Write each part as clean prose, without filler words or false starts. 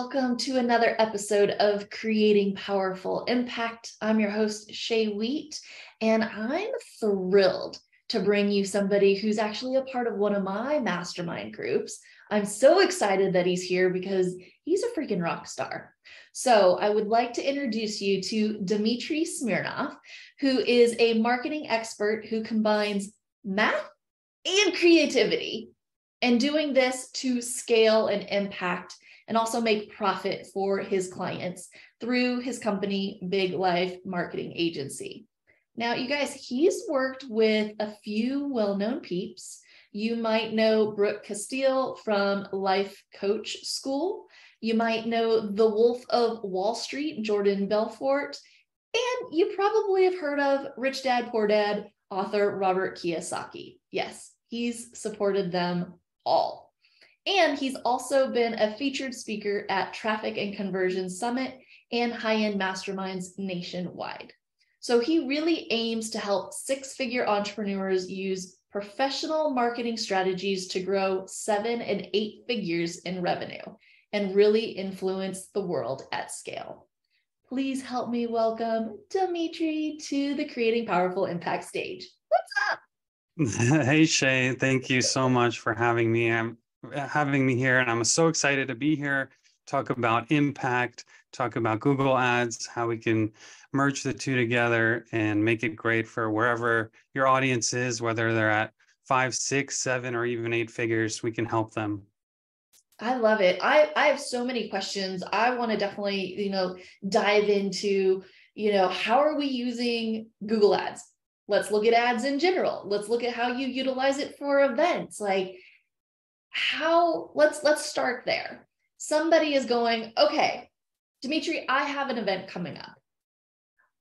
welcome to another episode of Creating Powerful Impact. I'm your host, Shay Wheat, and I'm thrilled to bring you somebody who's actually a part of one of my mastermind groups. I'm so excited that he's here because he's a freaking rock star. So I would like to introduce you to Dmitri Smirnov, who is a marketing expert who combines math and creativity, and doing this to scale and impact and also make profit for his clients through his company, Big Life Marketing Agency. Now, you guys, he's worked with a few well-known peeps. You might know Brooke Castillo from Life Coach School. You might know the Wolf of Wall Street, Jordan Belfort. And you probably have heard of Rich Dad, Poor Dad author Robert Kiyosaki. Yes, he's supported them all. And he's also been a featured speaker at Traffic and Conversion Summit and high-end masterminds nationwide. So he really aims to help six-figure entrepreneurs use professional marketing strategies to grow 7 and 8 figures in revenue and really influence the world at scale. Please help me welcome Dmitri to the Creating Powerful Impact stage. What's up? Hey, Shay, thank you so much for having me here. And I'm so excited to be here, talk about impact, talk about Google Ads, how we can merge the two together and make it great for wherever your audience is, whether they're at 5, 6, 7, or even 8 figures, we can help them. I love it. I have so many questions. I want to definitely, dive into, how are we using Google Ads? Let's look at ads in general. Let's look at how you utilize it for events. Let's start there. Somebody is going, okay, Dmitri, I have an event coming up.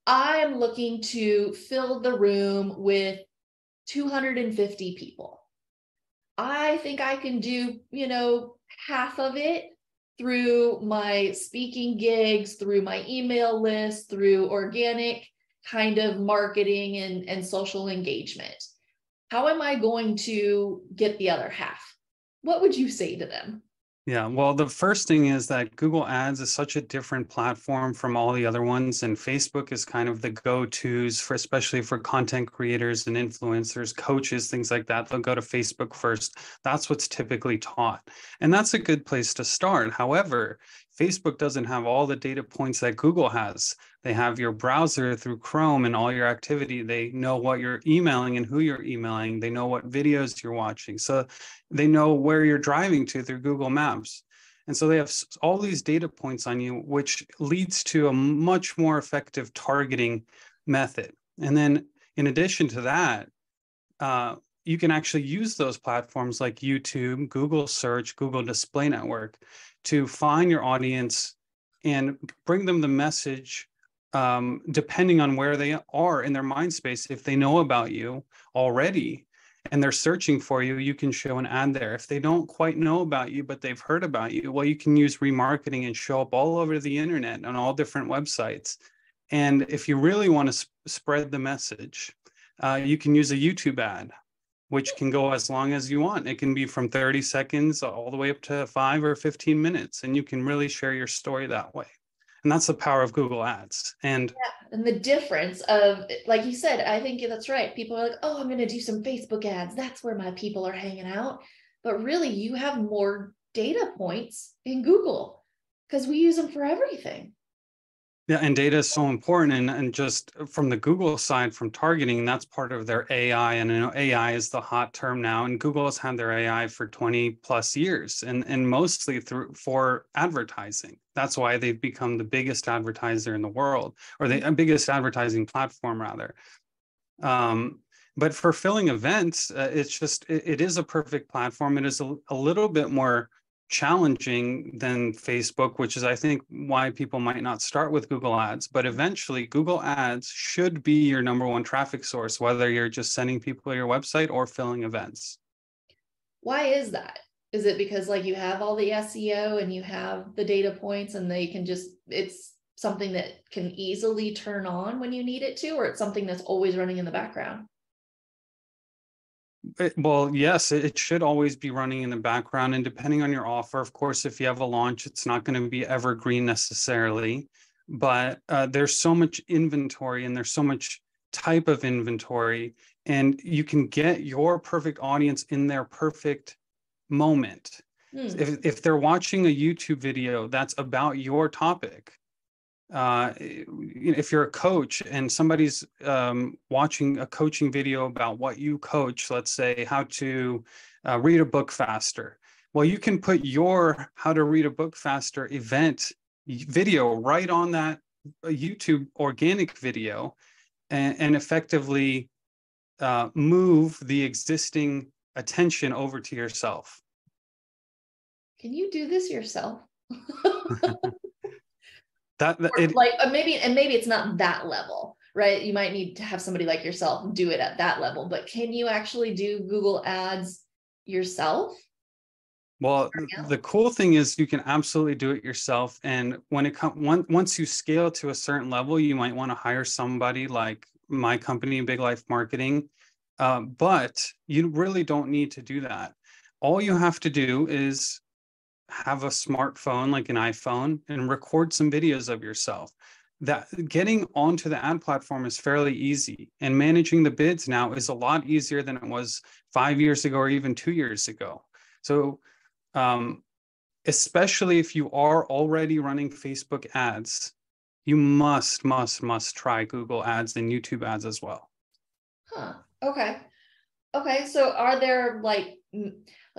I'm looking to fill the room with 250 people. I think I can do, half of it through my speaking gigs, through my email list, through organic kind of marketing and social engagement. How am I going to get the other half? What would you say to them? Yeah, well, the first thing is that Google Ads is such a different platform from all the other ones, and Facebook is kind of the go-tos for, especially for content creators and influencers, coaches, things like that. They'll go to Facebook first. That's what's typically taught, and that's a good place to start. However, Facebook doesn't have all the data points that Google has. They have your browser through Chrome and all your activity. They know what you're emailing and who you're emailing. They know what videos you're watching. So they know where you're driving to through Google Maps. And so they have all these data points on you, which leads to a much more effective targeting method. And then in addition to that, you can actually use those platforms like YouTube, Google Search, Google Display Network to find your audience and bring them the message depending on where they are in their mind space. If they know about you already and they're searching for you, you can show an ad there. If they don't quite know about you, but they've heard about you, well, you can use remarketing and show up all over the internet on all different websites. And if you really want to spread the message, you can use a YouTube ad, which can go as long as you want. It can be from 30 seconds all the way up to 5 or 15 minutes. And you can really share your story that way. And that's the power of Google Ads. And the difference of, like you said, I think that's right. People are like, oh, I'm going to do some Facebook ads. That's where my people are hanging out. But really, you have more data points in Google because we use them for everything. Yeah, and data is so important. And just from the Google side, from targeting, that's part of their AI. And AI is the hot term now. And Google has had their AI for 20 plus years and mostly for advertising. That's why they've become the biggest advertiser in the world, or the biggest advertising platform, rather. But for filling events, it is a perfect platform. It is a little bit more challenging than Facebook, which is, I think, why people might not start with Google Ads. But eventually, Google Ads should be your number one traffic source, whether you're just sending people to your website or filling events. Why is that? Is it because you have all the SEO and you have the data points and it's something that can easily turn on when you need it to, or it's something that's always running in the background? Well, yes, it should always be running in the background. And depending on your offer, of course, if you have a launch, it's not going to be evergreen necessarily. But there's so much inventory and there's so much type of inventory, and you can get your perfect audience in their perfect moment. If they're watching a YouTube video that's about your topic, if you're a coach and somebody's watching a coaching video about what you coach, let's say how to read a book faster. Well, you can put your how to read a book faster event video right on that YouTube organic video, and effectively move the existing attention over to yourself. Can you do this yourself? Maybe it's not that level, right? You might need to have somebody like yourself do it at that level, but can you actually do Google Ads yourself? Well, the cool thing is you can absolutely do it yourself. And when it comes, once you scale to a certain level, you might want to hire somebody like my company, Big Life Marketing. But you really don't need to do that. All you have to do is have a smartphone like an iPhone and record some videos of yourself. That getting onto the ad platform is fairly easy, and managing the bids now is a lot easier than it was 5 years ago or even 2 years ago. So especially if you are already running Facebook ads, you must try Google ads and YouTube ads as well. Okay. So are there like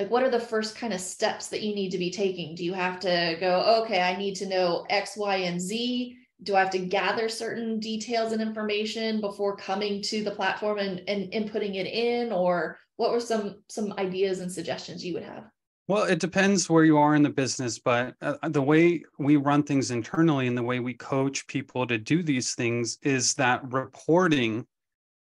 what are the first kind of steps that you need to be taking? Do you have to go, okay, I need to know X, Y, and Z? Do I have to gather certain details and information before coming to the platform and inputting it in? Or what were some ideas and suggestions you would have? Well, it depends where you are in the business, but the way we run things internally and the way we coach people to do these things is that reporting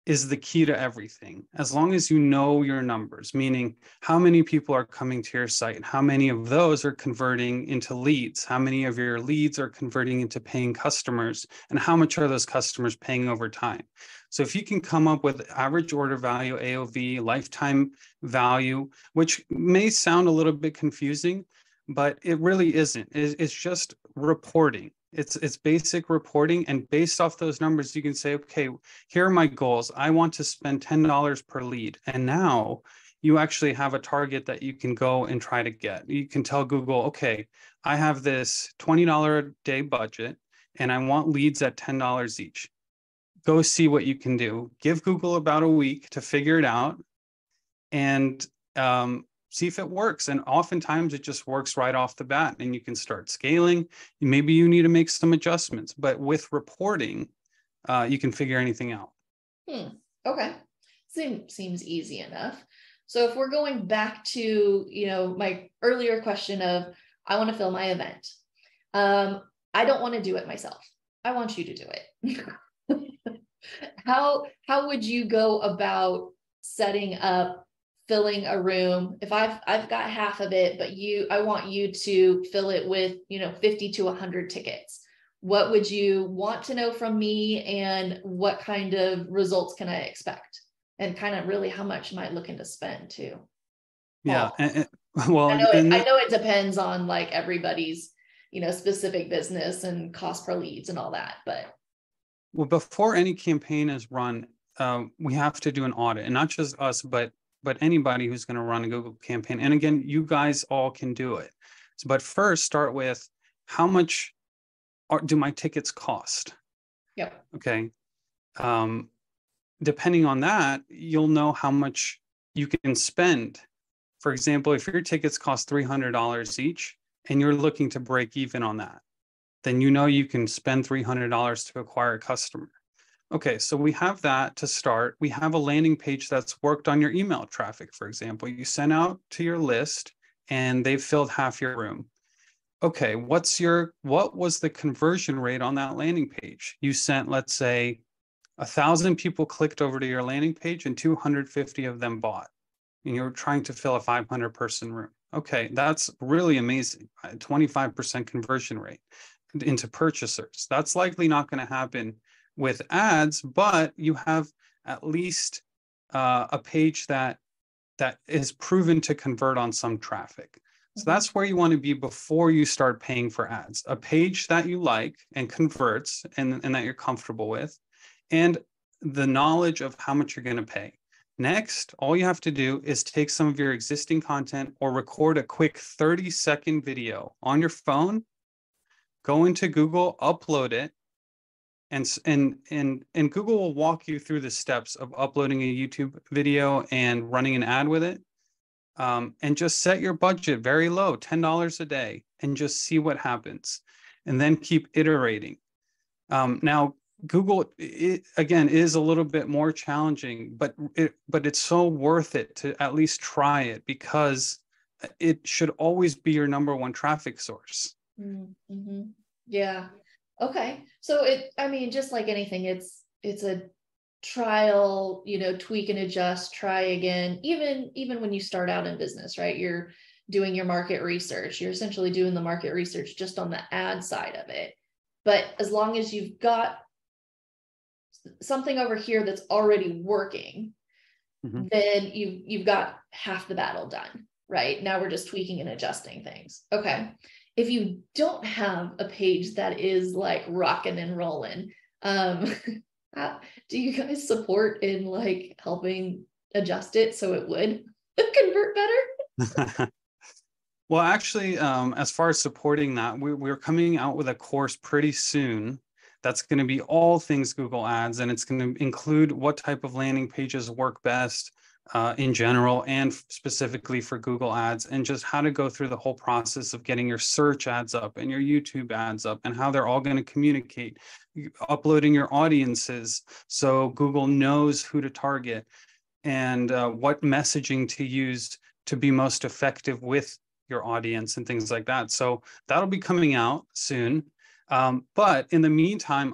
is the key to everything. As long as you know your numbers, meaning how many people are coming to your site, how many of those are converting into leads, how many of your leads are converting into paying customers, and how much are those customers paying over time. So if you can come up with average order value, AOV, lifetime value, which may sound a little bit confusing, but it really isn't. It's just reporting. It's basic reporting, and based off those numbers, you can say, okay, here are my goals. I want to spend $10 per lead. And now you actually have a target that you can go and try to get. You can tell Google, okay, I have this $20 a day budget and I want leads at $10 each. Go see what you can do. Give Google about a week to figure it out and see if it works. And oftentimes it just works right off the bat and you can start scaling. Maybe you need to make some adjustments, but with reporting, you can figure anything out. Okay. Seems easy enough. So if we're going back to, my earlier question of, I want to fill my event. I don't want to do it myself. I want you to do it. How would you go about setting up filling a room? If I've got half of it, but I want you to fill it with, 50 to 100 tickets. What would you want to know from me, and what kind of results can I expect? And kind of really how much am I looking to spend too? Yeah. Well, I know it depends on like everybody's, specific business and cost per leads and all that, but. Well, before any campaign is run, we have to do an audit, and not just us, but anybody who's going to run a Google campaign. And again, you guys all can do it. But first, start with how much do my tickets cost? Yep. Okay. Depending on that, you'll know how much you can spend. For example, if your tickets cost $300 each and you're looking to break even on that, then you can spend $300 to acquire a customer. Okay, so we have that to start. We have a landing page that's worked on your email traffic, for example. You sent out to your list and they've filled half your room. Okay, what was the conversion rate on that landing page? You sent, let's say, 1,000 people clicked over to your landing page and 250 of them bought. And you're trying to fill a 500-person room. Okay, that's really amazing. 25% conversion rate into purchasers. That's likely not going to happen with ads, but you have at least a page that that is proven to convert on some traffic. So Mhm. that's where you want to be before you start paying for ads. A page that you like and converts and that you're comfortable with, and the knowledge of how much you're going to pay. Next, all you have to do is take some of your existing content or record a quick 30-second video on your phone, go into Google, upload it, and Google will walk you through the steps of uploading a YouTube video and running an ad with it. And just set your budget very low, $10 a day, and just see what happens. And then keep iterating. Now, Google, again, is a little bit more challenging, but it's so worth it to at least try it, because it should always be your number one traffic source. Mm-hmm. Yeah. Okay. So I mean, just like anything, it's a trial, tweak and adjust, try again. Even when you start out in business, right? You're doing your market research. You're essentially doing the market research just on the ad side of it. But as long as you've got something over here that's already working, Mm-hmm. then you've got half the battle done, right? Now we're just tweaking and adjusting things. Okay. If you don't have a page that is like rocking and rolling, do you guys support in like helping adjust it so it would convert better? Well, actually, as far as supporting that, we're coming out with a course pretty soon that's going to be all things Google Ads, and it's going to include what type of landing pages work best in general and specifically for Google Ads, and just how to go through the whole process of getting your search ads up and your YouTube ads up, and how they're all going to communicate, uploading your audiences so Google knows who to target, and what messaging to use to be most effective with your audience and things like that. So that'll be coming out soon. But in the meantime,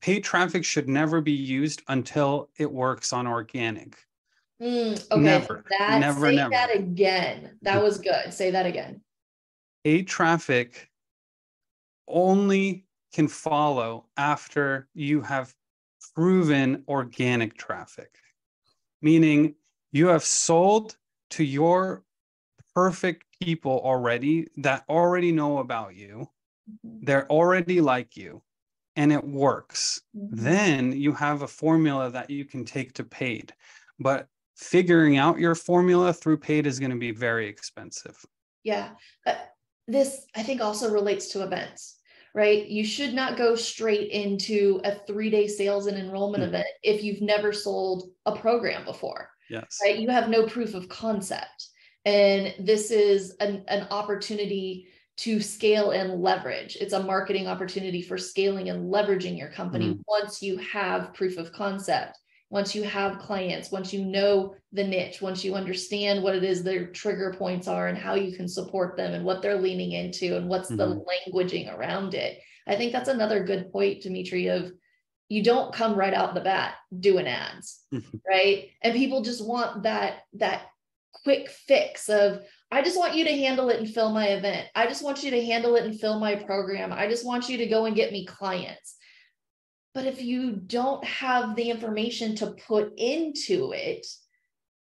paid traffic should never be used until it works on organic. Okay, Never, never, say never. that again. That was good. Say that again. Paid traffic only can follow after you have proven organic traffic, meaning you have sold to your perfect people already that already know about you. They're already like you, and it works. Mm-hmm. Then you have a formula that you can take to paid. But figuring out your formula through paid is going to be very expensive. Yeah. This, I think, also relates to events, right? You should not go straight into a 3-day sales and enrollment event if you've never sold a program before. Yes. Right? You have no proof of concept. And this is an opportunity to scale and leverage. It's a marketing opportunity for scaling and leveraging your company once you have proof of concept, once you have clients, once you know the niche, once you understand what it is their trigger points are and how you can support them and what they're leaning into and what's the languaging around it. I think that's another good point, Dmitri, of you don't come right out the bat doing ads, right? And people just want that quick fix of, I just want you to handle it and fill my event. I just want you to handle it and fill my program. I just want you to go and get me clients. But if you don't have the information to put into it,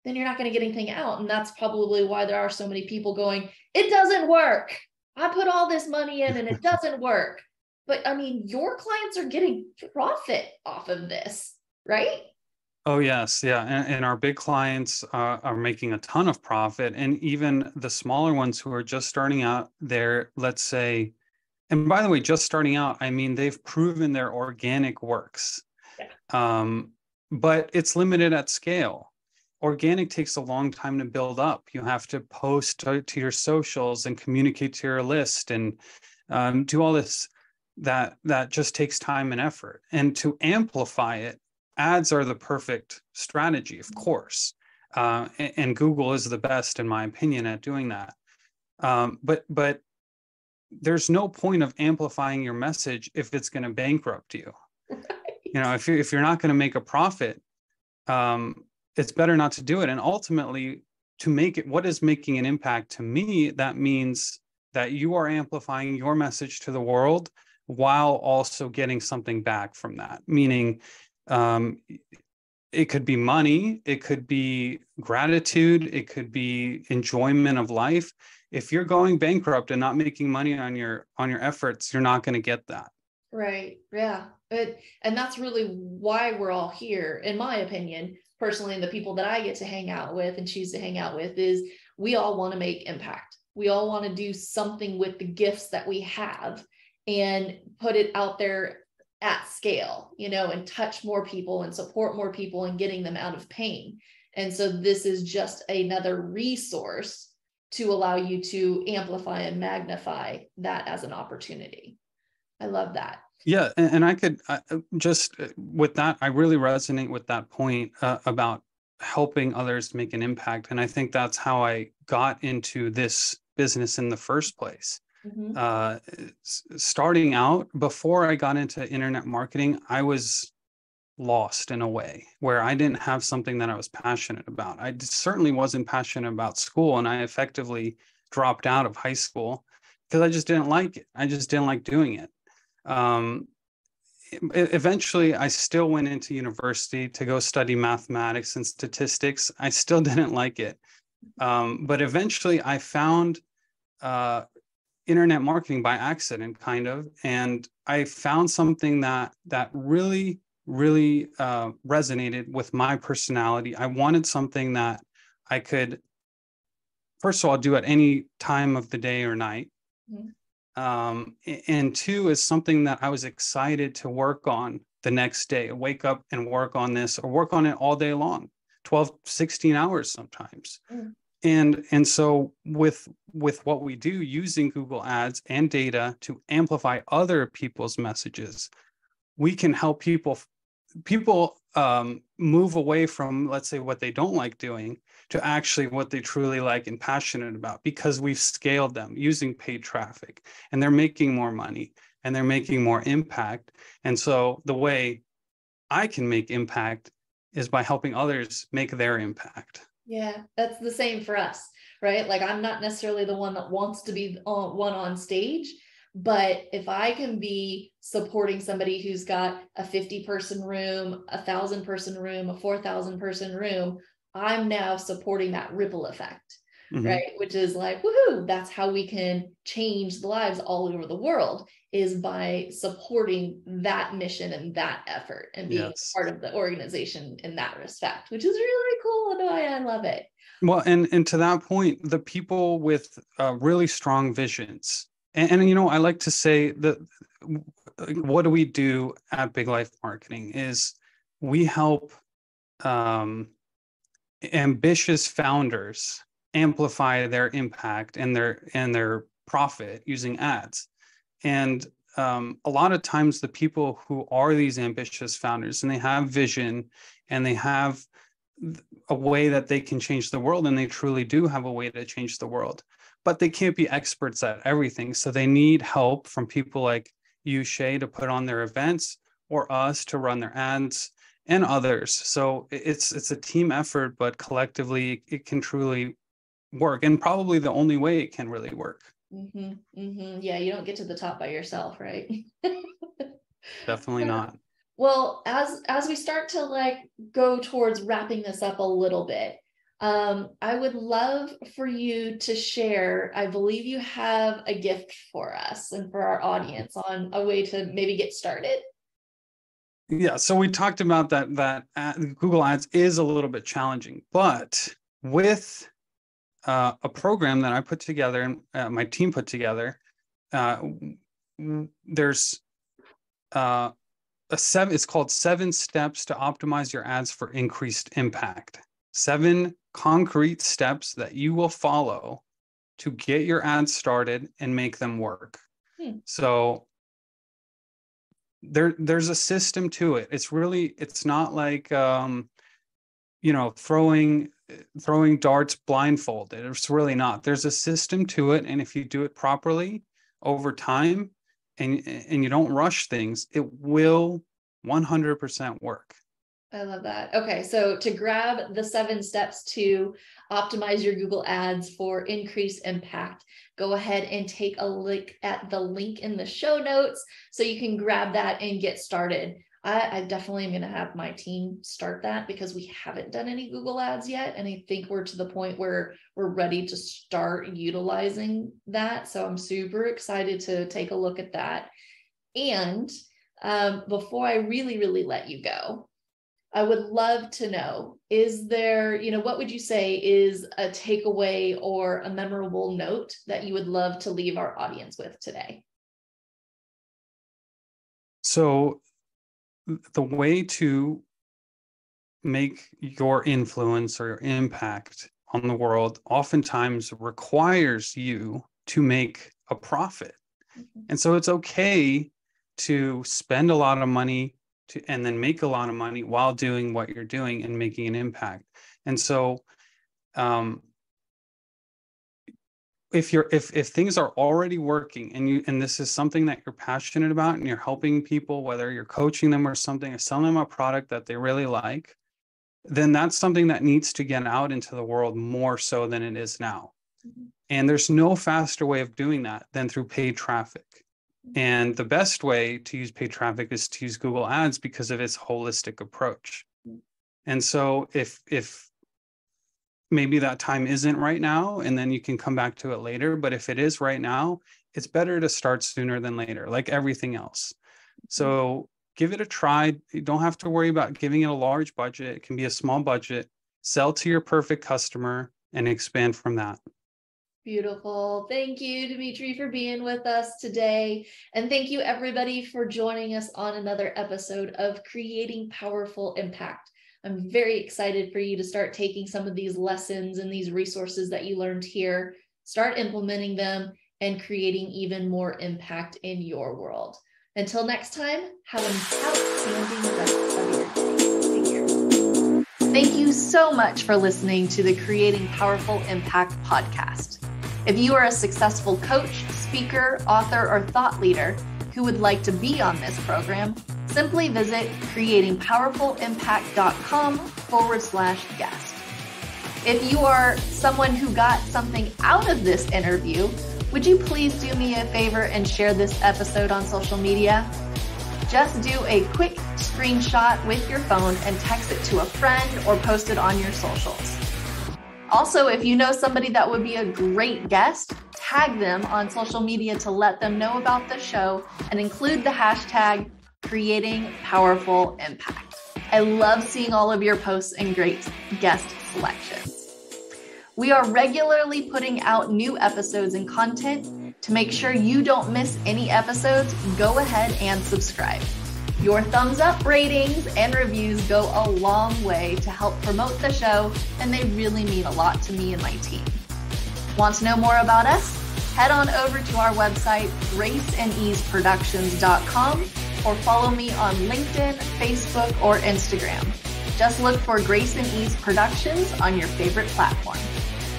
then you're not going to get anything out. And that's probably why there are so many people going, it doesn't work. I put all this money in and it doesn't work. But I mean, your clients are getting profit off of this, right? Oh, yes. Yeah. And our big clients are making a ton of profit. And even the smaller ones who are just starting out, they're, let's say, and by the way, just starting out, I mean, they've proven their organic works. Yeah. But it's limited at scale. Organic takes a long time to build up. You have to post to your socials and communicate to your list and do all this that just takes time and effort. And to amplify it, ads are the perfect strategy, of course. And Google is the best, in my opinion, at doing that. But there's no point of amplifying your message if it's going to bankrupt you. Right. You know, if you're not going to make a profit, it's better not to do it. And ultimately, to make it, what is making an impact to me, that means that you are amplifying your message to the world while also getting something back from that. Meaning, it could be money, it could be gratitude, it could be enjoyment of life. If you're going bankrupt and not making money on your efforts, you're not going to get that. Right. Yeah. And that's really why we're all here, in my opinion, personally, and the people that I get to hang out with and choose to hang out with, is we all want to make impact. We all want to do something with the gifts that we have and put it out there at scale, and touch more people and support more people and getting them out of pain. And so this is just another resource to allow you to amplify and magnify that as an opportunity. I love that. Yeah. And I could just with that, I really resonate with that point about helping others make an impact. And I think that's how I got into this business in the first place. Starting out, before I got into internet marketing, I was lost in a way where I didn't have something that I was passionate about. I certainly wasn't passionate about school, and I effectively dropped out of high school because I just didn't like it. I just didn't like doing it. Eventually, I still went into university to go study mathematics and statistics. I still didn't like it. But eventually I found internet marketing by accident, kind of. And I found something that really, really resonated with my personality. I wanted something that I could, first of all, do at any time of the day or night. And two, is something that I was excited to work on the next day, wake up and work on this, or work on it all day long, 12, 16 hours sometimes. And so with what we do, using Google Ads and data to amplify other people's messages, we can help people move away from, let's say, what they don't like doing to actually what they truly like and passionate about, because we've scaled them using paid traffic, and they're making more money and they're making more impact. And so the way I can make impact is by helping others make their impact. Yeah, that's the same for us, right? Like, I'm not necessarily the one that wants to be one on stage, but if I can be supporting somebody who's got a 50-person room, 1,000-person room, a 4,000-person room, I'm now supporting that ripple effect, right? Which is like, woohoo, that's how we can change the lives all over the world, is by supporting that mission and that effort and being part of the organization in that respect, which is really cool. No, I love it. Well, and to that point, the people with really strong visions, and I like to say that what do we do at Big Life Marketing is we help ambitious founders amplify their impact and their profit using ads. And a lot of times the people who are these ambitious founders, and they have vision and they have a way that they can change the world, and they truly do have a way to change the world, but they can't be experts at everything. So they need help from people like you, Shay, to put on their events, or us to run their ads, and others. So it's a team effort, but collectively it can truly work, and probably the only way it can really work. Yeah, you don't get to the top by yourself, right? Definitely not. Well, as we start to go towards wrapping this up a little bit, I would love for you to share, I believe you have a gift for us and for our audience on a way to maybe get started. Yeah, so we talked about that Google Ads is a little bit challenging, but with a program that I put together and my team put together, there's it's called 7 Steps to Optimize Your Ads for Increased Impact. 7 concrete steps that you will follow to get your ads started and make them work. So there's a system to it. It's not like throwing darts blindfolded. It's really not. There's a system to it, and if you do it properly over time and you don't rush things, it will 100% work. I love that. Okay, so to grab the 7 steps to optimize your Google Ads for increased impact, go ahead and take a look at the link in the show notes so you can grab that and get started. I definitely am going to have my team start that because we haven't done any Google ads yet. And I think we're to the point where we're ready to start utilizing that. So I'm super excited to take a look at that. And before I really let you go, I would love to know, is there, what would you say is a takeaway or a memorable note that you would love to leave our audience with today? So the way to make your influence or your impact on the world oftentimes requires you to make a profit. Mm-hmm. And so it's okay to spend a lot of money and then make a lot of money while doing what you're doing and making an impact. And so if things are already working and this is something that you're passionate about and you're helping people, whether you're coaching them or something, or selling them a product that they really like, then that's something that needs to get out into the world more so than it is now. Mm-hmm. And there's no faster way of doing that than through paid traffic. Mm-hmm. And the best way to use paid traffic is to use Google Ads because of its holistic approach. Mm-hmm. And so if maybe that time isn't right now, and then you can come back to it later. But if it is right now, it's better to start sooner than later, like everything else. So give it a try. You don't have to worry about giving it a large budget. It can be a small budget. Sell to your perfect customer and expand from that. Beautiful. Thank you, Dmitri, for being with us today. And thank you, everybody, for joining us on another episode of Creating Powerful Impact. I'm very excited for you to start taking some of these lessons and these resources that you learned here, start implementing them, and creating even more impact in your world. Until next time, have an outstanding rest of your day. Take care. Thank you so much for listening to the Creating Powerful Impact podcast. If you are a successful coach, speaker, author, or thought leader who would like to be on this program, simply visit creatingpowerfulimpact.com/guest. If you are someone who got something out of this interview, would you please do me a favor and share this episode on social media? Just do a quick screenshot with your phone and text it to a friend or post it on your socials. Also, if you know somebody that would be a great guest, tag them on social media to let them know about the show and include the hashtag Creating Powerful Impact. I love seeing all of your posts and great guest selections. We are regularly putting out new episodes and content. To make sure you don't miss any episodes, go ahead and subscribe. Your thumbs up, ratings, and reviews go a long way to help promote the show, and they really mean a lot to me and my team. Want to know more about us? Head on over to our website, graceandeaseproductions.com, or follow me on LinkedIn, Facebook, or Instagram. Just look for Grace and Ease Productions on your favorite platform.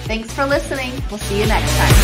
Thanks for listening. We'll see you next time.